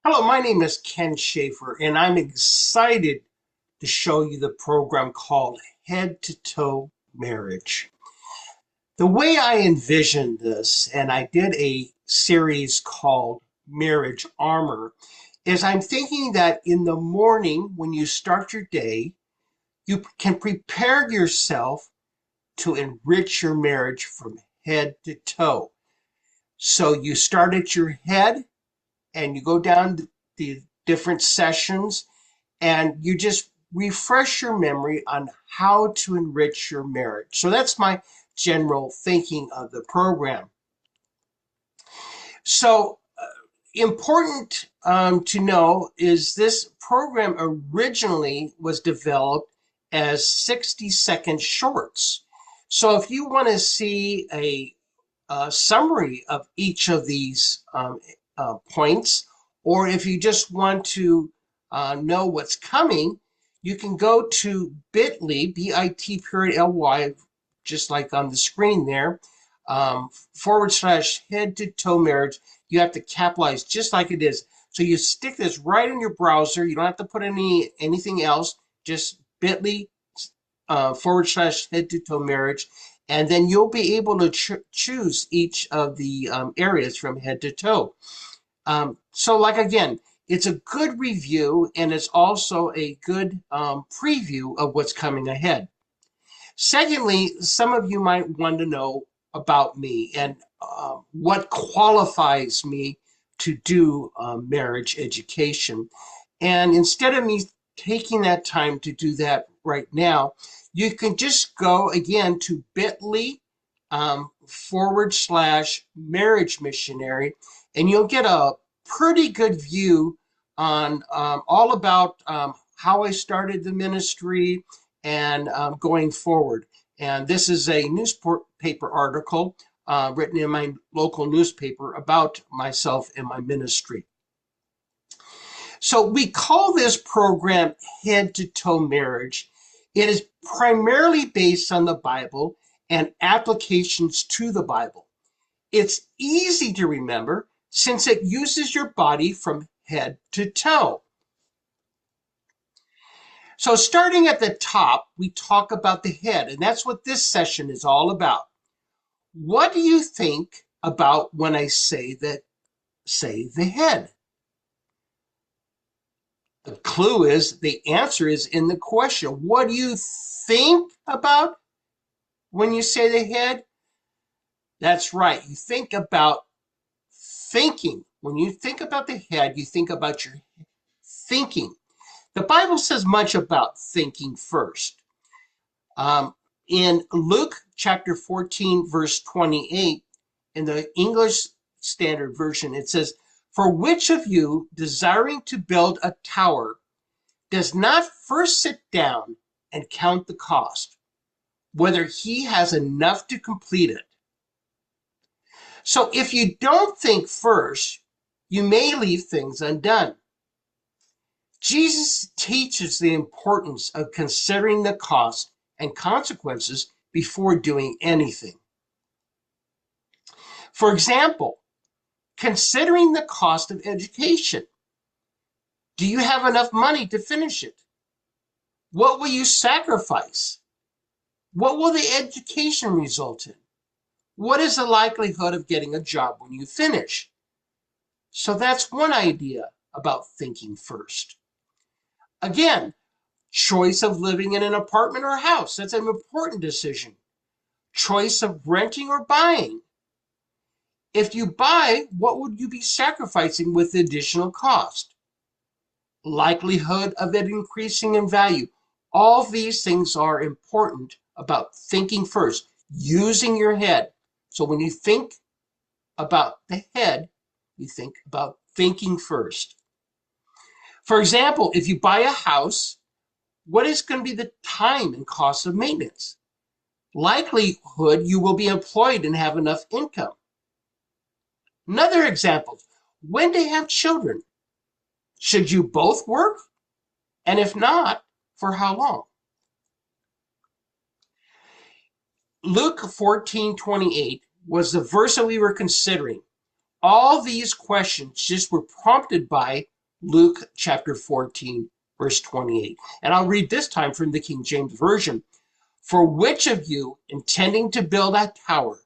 Hello, my name is Ken Schaefer, and I'm excited to show you the program called Head to Toe Marriage. The way I envisioned this, and I did a series called Marriage Armor, is I'm thinking that in the morning when you start your day, you can prepare yourself to enrich your marriage from head to toe. So you start at your head and you go down the different sessions and you just refresh your memory on how to enrich your marriage. So that's my general thinking of the program. So important to know is this program originally was developed as 60-second shorts. So if you want to see a summary of each of these points, or if you just want to know what's coming, you can go to bit.ly, bit period ly, just like on the screen there, / head to toe marriage. You have to capitalize just like it is. So you stick this right in your browser. You don't have to put anything else, just bit.ly / head to toe marriage. And then you'll be able to choose each of the areas from head to toe. So like again, it's a good review and it's also a good preview of what's coming ahead. Secondly, some of you might want to know about me and what qualifies me to do marriage education. And instead of me taking that time to do that right now, you can just go again to bit.ly / marriage missionary, and you'll get a pretty good view on all about how I started the ministry and going forward. And this is a newspaper article written in my local newspaper about myself and my ministry. So we call this program Head to Toe Marriage. It is primarily based on the Bible and applications to the Bible. It's easy to remember since it uses your body from head to toe. So starting at the top, we talk about the head, and that's what this session is all about. What do you think about when I say the head? The clue is the answer is in the question. What do you think about when you say the head? That's right. You think about thinking. When you think about the head, you think about your thinking. The Bible says much about thinking first. In Luke chapter 14, verse 28, in the English Standard Version, it says, "For which of you, desiring to build a tower, does not first sit down and count the cost, whether he has enough to complete it?" So if you don't think first, you may leave things undone. Jesus teaches the importance of considering the cost and consequences before doing anything. For example, considering the cost of education. Do you have enough money to finish it? What will you sacrifice? What will the education result in? What is the likelihood of getting a job when you finish? So that's one idea about thinking first. Again, choice of living in an apartment or a house. That's an important decision. Choice of renting or buying. If you buy, what would you be sacrificing with the additional cost? Likelihood of it increasing in value. All these things are important about thinking first, using your head. So when you think about the head, you think about thinking first. For example, if you buy a house, what is going to be the time and cost of maintenance? Likelihood you will be employed and have enough income. Another example, when to have children. Should you both work? And if not, for how long? Luke 14:28 was the verse that we were considering. All these questions just were prompted by Luke chapter 14, verse 28. And I'll read this time from the King James Version. For which of you, intending to build a tower,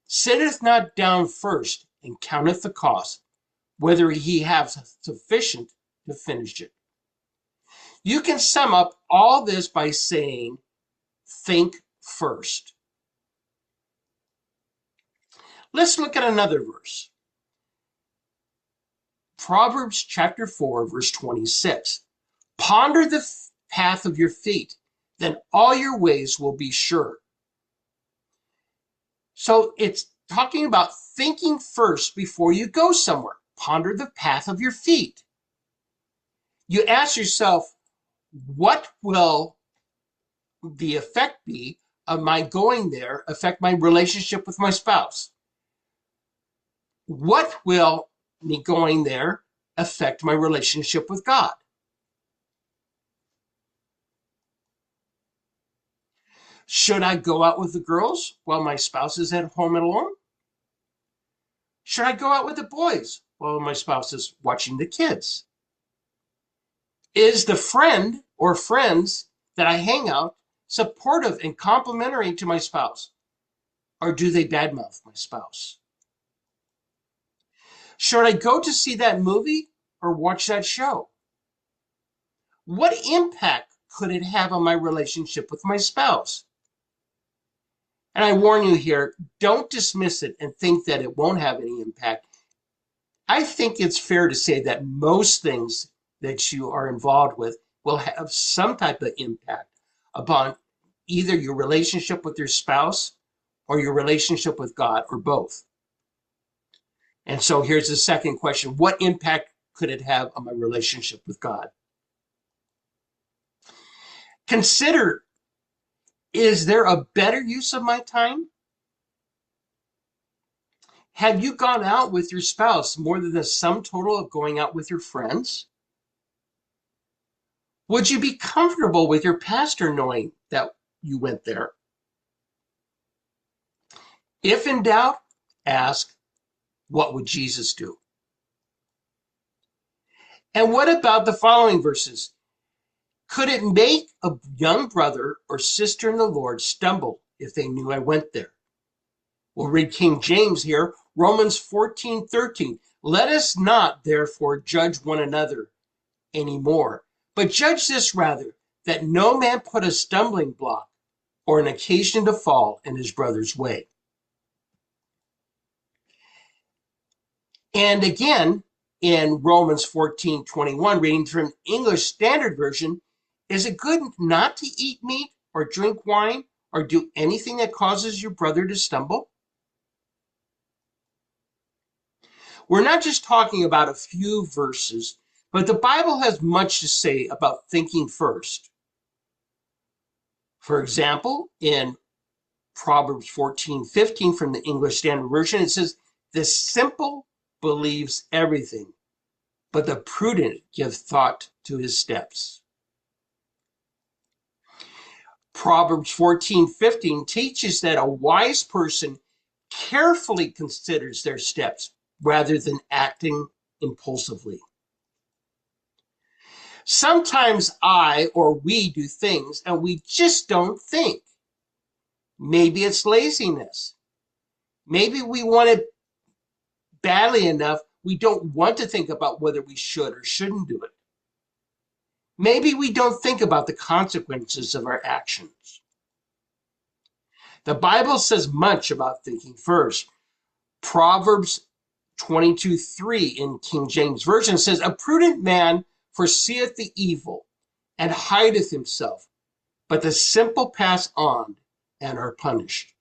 sitteth not down first and counteth the cost, whether he have sufficient to finish it? You can sum up all this by saying, think first. Let's look at another verse. Proverbs chapter 4, verse 26. Ponder the path of your feet, then all your ways will be sure. So it's talking about thinking first before you go somewhere. Ponder the path of your feet. You ask yourself, what will the effect be of my going there affect my relationship with my spouse? What will me going there affect my relationship with God? Should I go out with the girls while my spouse is at home and alone? Should I go out with the boys while my spouse is watching the kids? Is the friend or friends that I hang out supportive and complimentary to my spouse? Or do they badmouth my spouse? Should I go to see that movie or watch that show? What impact could it have on my relationship with my spouse? And I warn you here, don't dismiss it and think that it won't have any impact. I think it's fair to say that most things that you are involved with will have some type of impact upon either your relationship with your spouse or your relationship with God, or both. And so here's the second question. What impact could it have on my relationship with God? Consider, is there a better use of my time? Have you gone out with your spouse more than the sum total of going out with your friends? Would you be comfortable with your pastor knowing that you went there? If in doubt, ask, what would Jesus do? And what about the following verses? Could it make a young brother or sister in the Lord stumble if they knew I went there? We'll read King James here, Romans 14:13. Let us not therefore judge one another anymore, but judge this rather, that no man put a stumbling block or an occasion to fall in his brother's way. And again, in Romans 14:21, reading from English Standard Version, is it good not to eat meat or drink wine or do anything that causes your brother to stumble? We're not just talking about a few verses, but the Bible has much to say about thinking first. For example, in Proverbs 14:15 from the English Standard Version, it says, the simple believes everything, but the prudent give thought to his steps. Proverbs 14:15 teaches that a wise person carefully considers their steps rather than acting impulsively. Sometimes I or we do things and we just don't think. Maybe it's laziness. Maybe we want it badly enough, we don't want to think about whether we should or shouldn't do it. Maybe we don't think about the consequences of our actions. The Bible says much about thinking first. Proverbs 22:3 in King James Version says, a prudent man foreseeth the evil and hideth himself, but the simple pass on and are punished.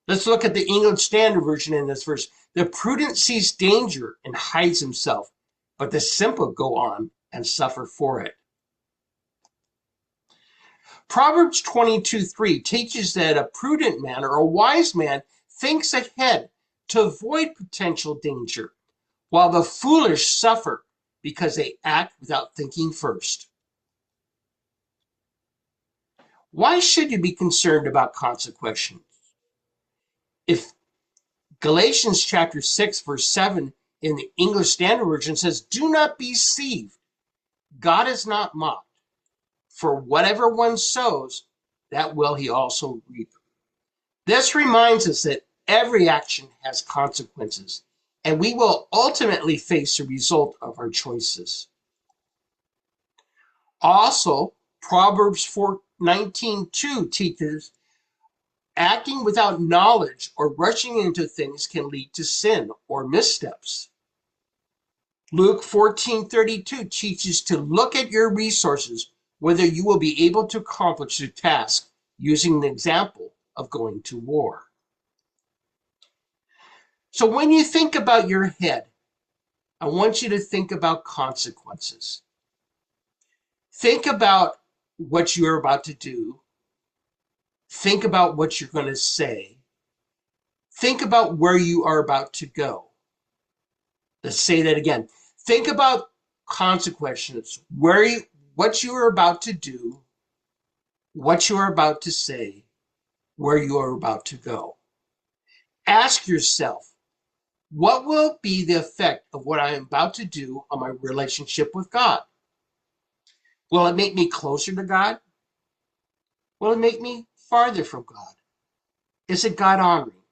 Let's look at the English Standard Version in this verse. The prudent sees danger and hides himself, but the simple go on and suffer for it. Proverbs 22:3 teaches that a prudent man or a wise man thinks ahead to avoid potential danger, while the foolish suffer because they act without thinking first. Why should you be concerned about consequences? If Galatians chapter 6, verse 7 in the English Standard Version says, "Do not be deceived. God is not mocked. For whatever one sows, that will he also reap." This reminds us that every action has consequences, and we will ultimately face the result of our choices. Also, Proverbs 4:19-2 teaches acting without knowledge or rushing into things can lead to sin or missteps. Luke 14:32 teaches to look at your resources, whether you will be able to accomplish the task, using the example of going to war. So when you think about your head, I want you to think about consequences. Think about what you're about to do. Think about what you're going to say. Think about where you are about to go. Let's say that again. Think about consequences, what you are about to do, what you are about to say, where you are about to go. Ask yourself, what will be the effect of what I am about to do on my relationship with God? Will it make me closer to God? Will it make me farther from God? Is it God honoring?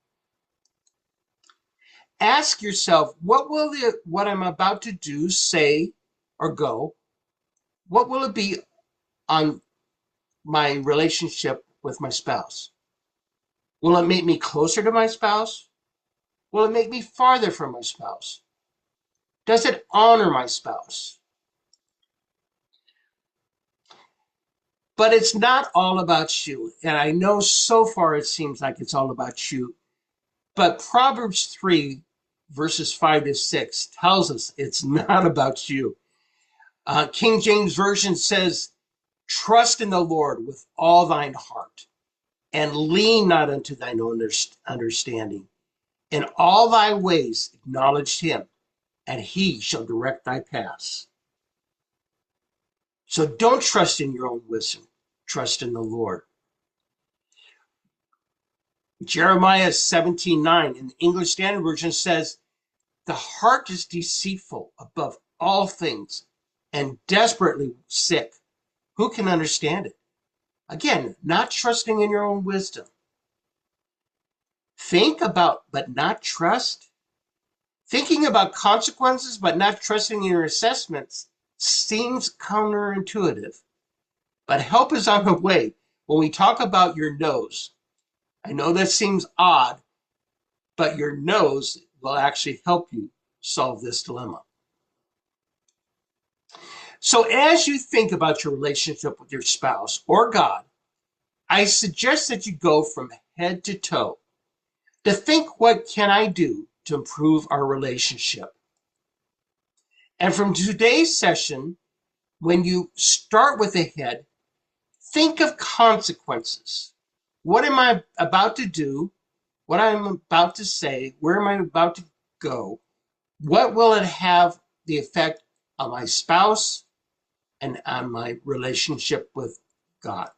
Ask yourself, what I'm about to do, say, or go, what will it be on my relationship with my spouse? Will it make me closer to my spouse? Will it make me farther from my spouse? Does it honor my spouse? But it's not all about you. And I know so far it seems like it's all about you. But Proverbs 3, verses 5-6 tells us it's not about you. King James Version says, "Trust in the Lord with all thine heart, and lean not unto thine own understanding. In all thy ways acknowledge him, and he shall direct thy paths." So don't trust in your own wisdom. Trust in the Lord. Jeremiah 17:9 in the English Standard Version says, "The heart is deceitful above all things and desperately sick. Who can understand it?" Again, not trusting in your own wisdom. Think about, but not trust. Thinking about consequences, but not trusting in your assessments seems counterintuitive. But help is on the way when we talk about your nose. I know that seems odd, but your nose will actually help you solve this dilemma. So as you think about your relationship with your spouse or God, I suggest that you go from head to toe to think, what can I do to improve our relationship? And from today's session, when you start with the head, think of consequences. What am I about to do? What I'm about to say? Where am I about to go? What will it have the effect on my spouse and on my relationship with God?